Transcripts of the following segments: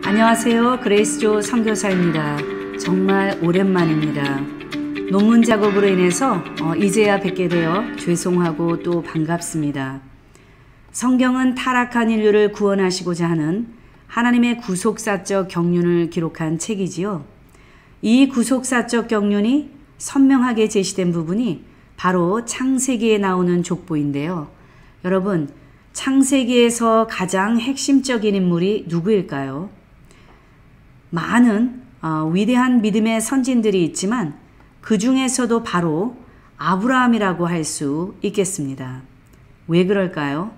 안녕하세요. 그레이스조 선교사입니다. 정말 오랜만입니다. 논문 작업으로 인해서 이제야 뵙게 되어 죄송하고 또 반갑습니다. 성경은 타락한 인류를 구원하시고자 하는 하나님의 구속사적 경륜을 기록한 책이지요. 이 구속사적 경륜이 선명하게 제시된 부분이 바로 창세기에 나오는 족보인데요. 여러분, 창세기에서 가장 핵심적인 인물이 누구일까요? 많은 위대한 믿음의 선진들이 있지만 그 중에서도 바로 아브라함이라고 할 수 있겠습니다. 왜 그럴까요?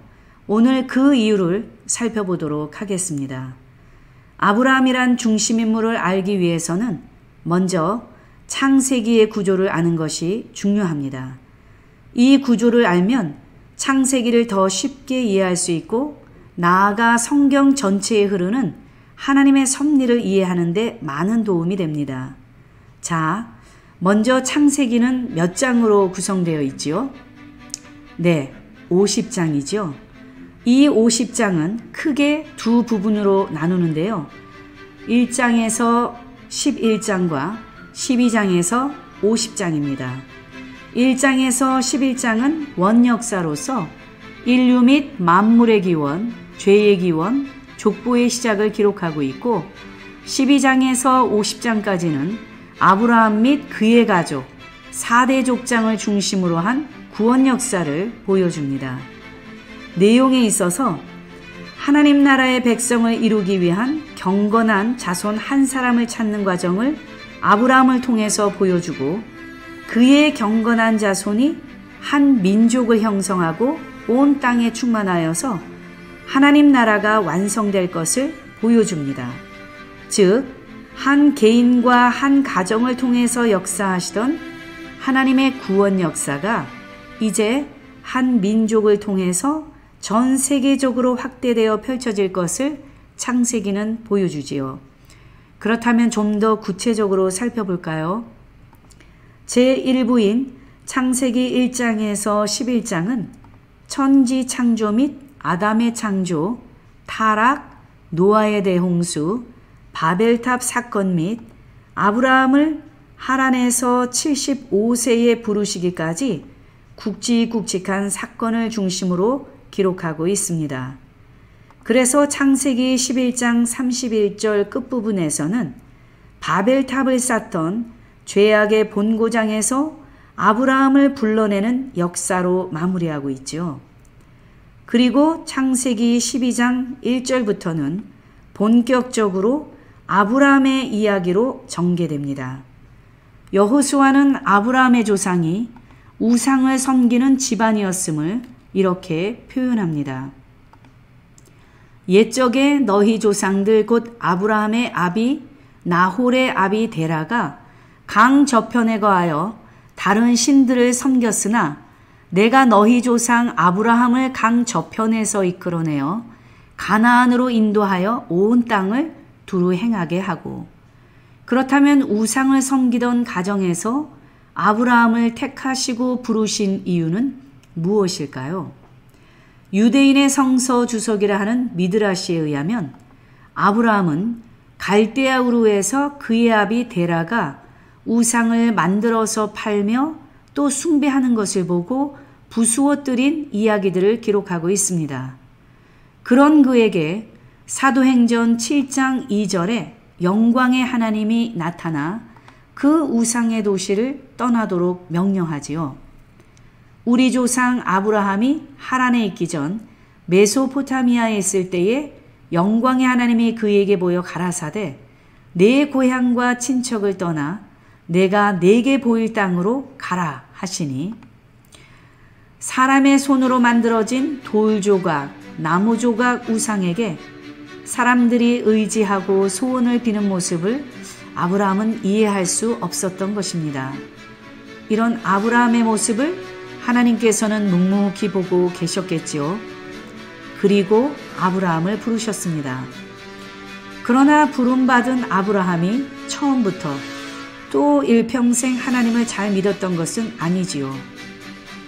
오늘 그 이유를 살펴보도록 하겠습니다. 아브라함이란 중심인물을 알기 위해서는 먼저 창세기의 구조를 아는 것이 중요합니다. 이 구조를 알면 창세기를 더 쉽게 이해할 수 있고 나아가 성경 전체에 흐르는 하나님의 섭리를 이해하는 데 많은 도움이 됩니다. 자, 먼저 창세기는 몇 장으로 구성되어 있지요? 네, 50장이죠. 이 50장은 크게 두 부분으로 나누는데요. 1장에서 11장과 12장에서 50장입니다. 1장에서 11장은 원역사로서 인류 및 만물의 기원, 죄의 기원, 족보의 시작을 기록하고 있고 12장에서 50장까지는 아브라함 및 그의 가족, 4대 족장을 중심으로 한 구원 역사를 보여줍니다. 내용에 있어서 하나님 나라의 백성을 이루기 위한 경건한 자손 한 사람을 찾는 과정을 아브라함을 통해서 보여주고 그의 경건한 자손이 한 민족을 형성하고 온 땅에 충만하여서 하나님 나라가 완성될 것을 보여줍니다. 즉, 한 개인과 한 가정을 통해서 역사하시던 하나님의 구원 역사가 이제 한 민족을 통해서 전 세계적으로 확대되어 펼쳐질 것을 창세기는 보여주지요. 그렇다면 좀 더 구체적으로 살펴볼까요? 제1부인 창세기 1장에서 11장은 천지 창조 및 아담의 창조, 타락, 노아의 대홍수, 바벨탑 사건 및 아브라함을 하란에서 75세에 부르시기까지 굵직굵직한 사건을 중심으로 기록하고 있습니다. 그래서 창세기 11장 31절 끝부분에서는 바벨탑을 쌓던 죄악의 본고장에서 아브라함을 불러내는 역사로 마무리하고 있죠. 그리고 창세기 12장 1절부터는 본격적으로 아브라함의 이야기로 전개됩니다. 여호수아는 아브라함의 조상이 우상을 섬기는 집안이었음을 이렇게 표현합니다. 옛적에 너희 조상들 곧 아브라함의 아비 나홀의 아비 데라가 강 저편에 거하여 다른 신들을 섬겼으나 내가 너희 조상 아브라함을 강 저편에서 이끌어내어 가나안으로 인도하여 온 땅을 두루 행하게 하고 그렇다면 우상을 섬기던 가정에서 아브라함을 택하시고 부르신 이유는 무엇일까요? 유대인의 성서 주석이라 하는 미드라시에 의하면 아브라함은 갈대아 우르에서 그의 아비 데라가 우상을 만들어서 팔며 또 숭배하는 것을 보고 부수어뜨린 이야기들을 기록하고 있습니다. 그런 그에게 사도행전 7장 2절에 영광의 하나님이 나타나 그 우상의 도시를 떠나도록 명령하지요. 우리 조상 아브라함이 하란에 있기 전 메소포타미아에 있을 때에 영광의 하나님이 그에게 보여 가라사대 내 고향과 친척을 떠나 내가 내게 보일 땅으로 가라 하시니 사람의 손으로 만들어진 돌조각, 나무조각 우상에게 사람들이 의지하고 소원을 비는 모습을 아브라함은 이해할 수 없었던 것입니다. 이런 아브라함의 모습을 하나님께서는 묵묵히 보고 계셨겠지요. 그리고 아브라함을 부르셨습니다. 그러나 부름받은 아브라함이 처음부터 또 일평생 하나님을 잘 믿었던 것은 아니지요.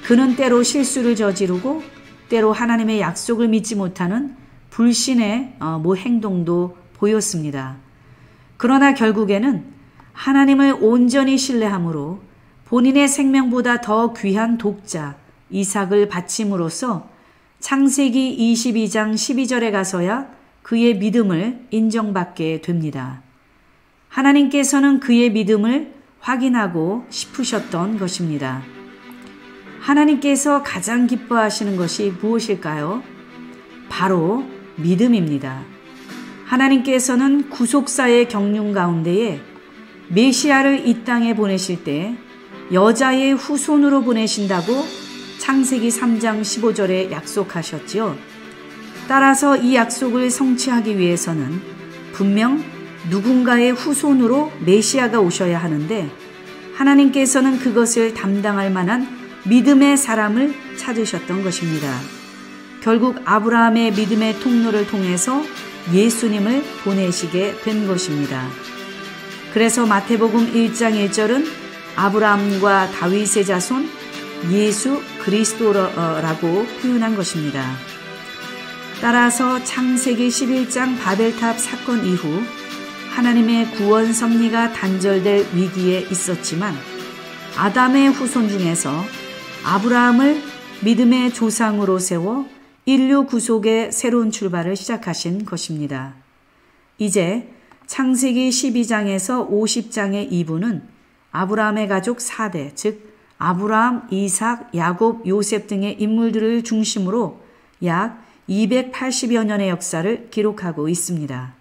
그는 때로 실수를 저지르고 때로 하나님의 약속을 믿지 못하는 불신의 행동도 보였습니다. 그러나 결국에는 하나님을 온전히 신뢰함으로 본인의 생명보다 더 귀한 독자 이삭을 바침으로써 창세기 22장 12절에 가서야 그의 믿음을 인정받게 됩니다. 하나님께서는 그의 믿음을 확인하고 싶으셨던 것입니다. 하나님께서 가장 기뻐하시는 것이 무엇일까요? 바로 믿음입니다. 하나님께서는 구속사의 경륜 가운데에 메시아를 이 땅에 보내실 때 여자의 후손으로 보내신다고 창세기 3장 15절에 약속하셨지요. 따라서 이 약속을 성취하기 위해서는 분명 누군가의 후손으로 메시아가 오셔야 하는데 하나님께서는 그것을 담당할 만한 믿음의 사람을 찾으셨던 것입니다. 결국 아브라함의 믿음의 통로를 통해서 예수님을 보내시게 된 것입니다. 그래서 마태복음 1장 1절은 아브라함과 다윗의 자손 예수 그리스도라고 표현한 것입니다. 따라서 창세기 11장 바벨탑 사건 이후 하나님의 구원 섭리가 단절될 위기에 있었지만 아담의 후손 중에서 아브라함을 믿음의 조상으로 세워 인류 구속의 새로운 출발을 시작하신 것입니다. 이제 창세기 12장에서 50장의 2부는 아브라함의 가족 4대, 즉 아브라함, 이삭, 야곱, 요셉 등의 인물들을 중심으로 약 280여 년의 역사를 기록하고 있습니다.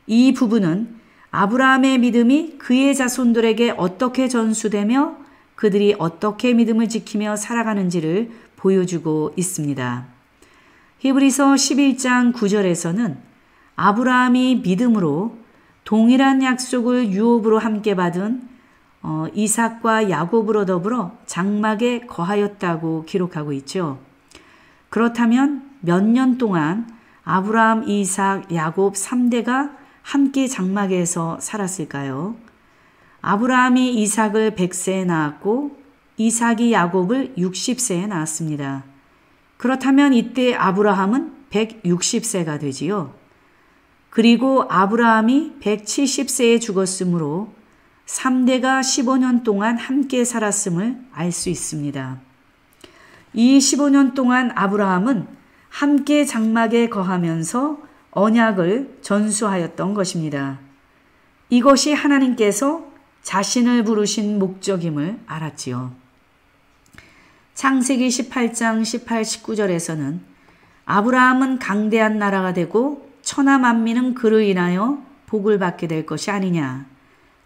이 부분은 아브라함의 믿음이 그의 자손들에게 어떻게 전수되며 그들이 어떻게 믿음을 지키며 살아가는지를 보여주고 있습니다. 히브리서 11장 9절에서는 아브라함이 믿음으로 동일한 약속을 유업으로 함께 받은 이삭과 야곱으로 더불어 장막에 거하였다고 기록하고 있죠. 그렇다면 몇 년 동안 아브라함, 이삭, 야곱 3대가 함께 장막에서 살았을까요? 아브라함이 이삭을 100세에 낳았고 이삭이 야곱을 60세에 낳았습니다. 그렇다면 이때 아브라함은 160세가 되지요. 그리고 아브라함이 170세에 죽었으므로 3대가 15년 동안 함께 살았음을 알 수 있습니다. 이 15년 동안 아브라함은 함께 장막에 거하면서 언약을 전수하였던 것입니다. 이것이 하나님께서 자신을 부르신 목적임을 알았지요. 창세기 18장 18, 19절에서는 아브라함은 강대한 나라가 되고 천하 만민은 그를 인하여 복을 받게 될 것이 아니냐.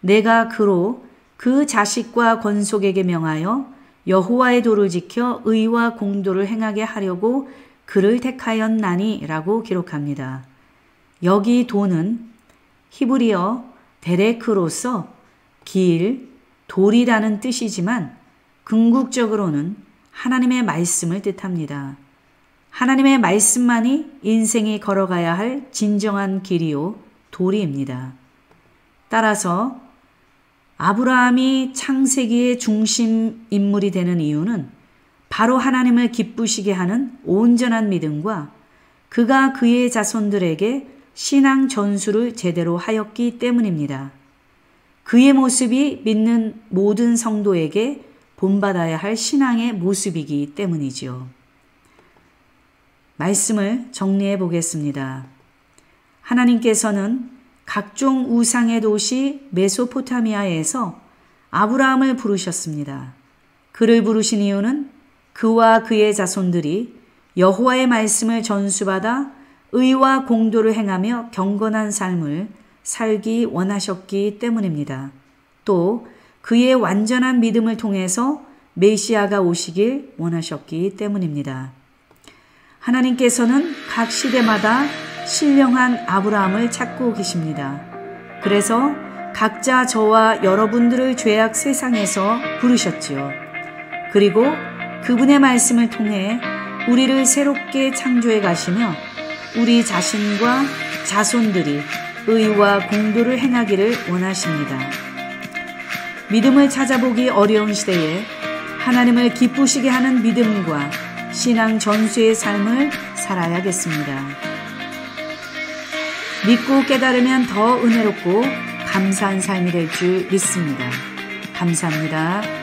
내가 그로 그 자식과 권속에게 명하여 여호와의 도를 지켜 의와 공도를 행하게 하려고 그를 택하였나니 라고 기록합니다. 여기 도는 히브리어 데레크로서 길, 돌이라는 뜻이지만 궁극적으로는 하나님의 말씀을 뜻합니다. 하나님의 말씀만이 인생이 걸어가야 할 진정한 길이요 도리입니다. 따라서 아브라함이 창세기의 중심 인물이 되는 이유는 바로 하나님을 기쁘시게 하는 온전한 믿음과 그가 그의 자손들에게 신앙 전수를 제대로 하였기 때문입니다. 그의 모습이 믿는 모든 성도에게 본받아야 할 신앙의 모습이기 때문이지요. 말씀을 정리해 보겠습니다. 하나님께서는 각종 우상의 도시 메소포타미아에서 아브라함을 부르셨습니다. 그를 부르신 이유는 그와 그의 자손들이 여호와의 말씀을 전수받아 의와 공도를 행하며 경건한 삶을 살기 원하셨기 때문입니다. 또 그의 완전한 믿음을 통해서 메시아가 오시길 원하셨기 때문입니다. 하나님께서는 각 시대마다 신령한 아브라함을 찾고 계십니다. 그래서 각자 저와 여러분들을 죄악 세상에서 부르셨지요. 그리고 그분의 말씀을 통해 우리를 새롭게 창조해 가시며 우리 자신과 자손들이 의와 공도를 행하기를 원하십니다. 믿음을 찾아보기 어려운 시대에 하나님을 기쁘시게 하는 믿음과 신앙 전수의 삶을 살아야겠습니다. 믿고 깨달으면 더 은혜롭고 감사한 삶이 될 줄 믿습니다. 감사합니다.